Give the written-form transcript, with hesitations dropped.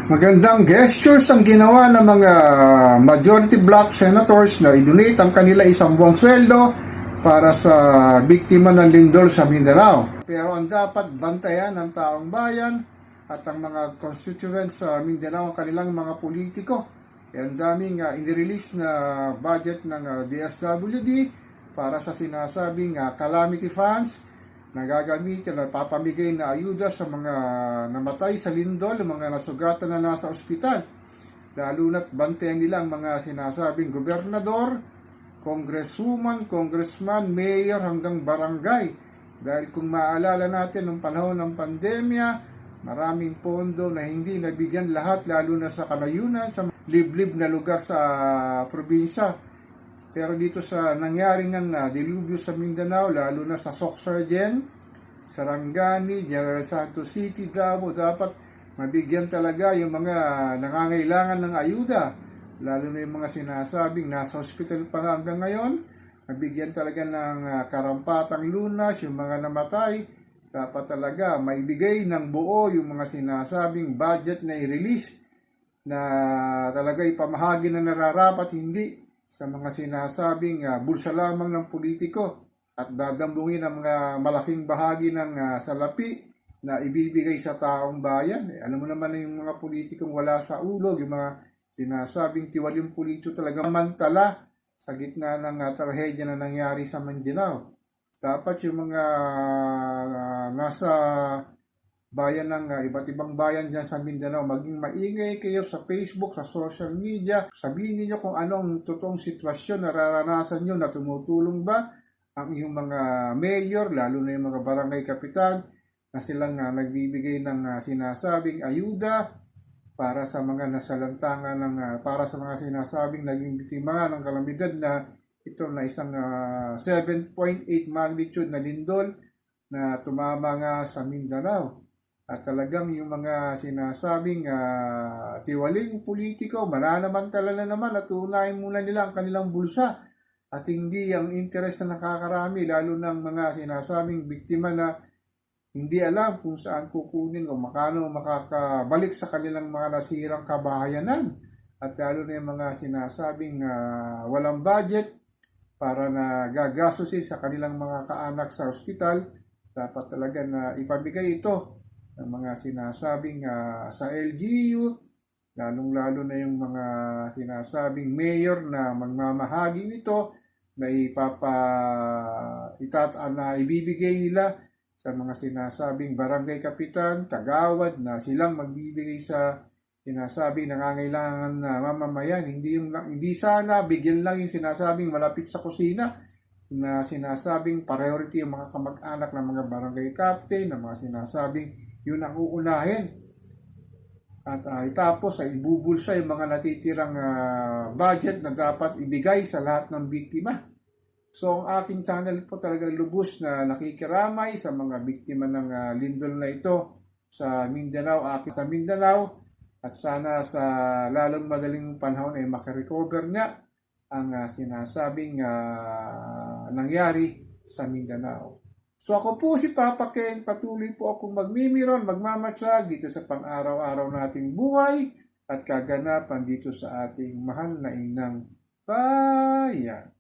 Magandang gestures ang ginawa ng mga majority black senators na i-donate ang kanila isang buwang sweldo para sa biktima ng lindol sa Mindanao. Pero ang dapat bantayan ng taong bayan at ang mga constituents sa Mindanao ang kanilang mga politiko. Ang daming inirelease na budget ng DSWD para sa sinasabing calamity funds na gagamitin na papamigay na ayuda sa mga namatay sa lindol, mga nasugatan na nasa ospital. Lalo na't bantayan nila ang mga sinasabing gobernador, congresswoman, congressman, mayor hanggang barangay. Dahil kung maalala natin noong panahon ng pandemya, maraming pondo na hindi nabigyan lahat, lalo na sa kanayunan, sa liblib na lugar sa probinsya. Pero dito sa nangyari ng dilubyo sa Mindanao, lalo na sa Sorsogon, Sarangani, General Santos City, Davao, dapat mabigyan talaga yung mga nangangailangan ng ayuda. Lalo na yung mga sinasabing nasa hospital pa hanggang ngayon, mabigyan talaga ng karampatang lunas, yung mga namatay. Dapat talaga maibigay ng buo yung mga sinasabing budget na i-release na talaga ipamahagi na nararapat, hindi sa mga sinasabing bulsa lamang ng politiko at dadambungin ang mga malaking bahagi ng salapi na ibibigay sa taong bayan. Alam mo naman yung mga politikong wala sa ulo, yung mga sinasabing tiwaling politiko talaga mantala sa gitna ng trahedya na nangyari sa Mindanao. Dapat yung mga nasa bayan ng iba't ibang bayan dyan sa Mindanao, maging maingay kayo sa Facebook, sa social media. Sabihin niyo kung anong totoong sitwasyon na nararanasan nyo, na tumutulong ba ang iyong mga mayor, lalo na yung mga barangay kapitan, na silang nagbibigay ng sinasabing ayuda para sa mga nasalantangan para sa mga sinasabing naging biktima ng kalamidad na ito na isang 7.8 magnitude na lindol na tumama nga sa Mindanao. At talagang yung mga sinasabing tiwaling politiko, mananamantala na naman at unahin muna nila ang kanilang bulsa at hindi ang interes na nakakarami, lalo ng mga sinasabing biktima na hindi alam kung saan kukunin o makano makakabalik sa kanilang mga nasirang kabahayanan. At lalo na yung mga sinasabing walang budget para na gagastusin sa kanilang mga kaanak sa ospital. Dapat talaga na ipabigay ito ng mga sinasabing sa LGU, lalong-lalo na yung mga sinasabing mayor na magmamahagi nito na ibibigay nila sa mga sinasabing barangay kapitan, kagawad na silang magbibigay sa sinasabing nangangailangan na mamamayan. Hindi sana bigyan lang yung sinasabing malapit sa kusina, na sinasabing priority yung mga kamag-anak ng mga barangay captain, na mga sinasabing yun ang uunahin. At tapos ay ibubulsa yung mga natitirang budget na dapat ibigay sa lahat ng biktima. So ang aking channel po talagang lubos na nakikiramay sa mga biktima ng lindol na ito sa Mindanao, at sana sa lalong magaling panahon ay makarecover nga ang sinasabing nangyari sa Mindanao. So ako po si Papa Ken, patuloy po akong magmimiron, magmamatyag dito sa pang-araw-araw nating buhay at kaganapan dito sa ating mahal na inang bayan.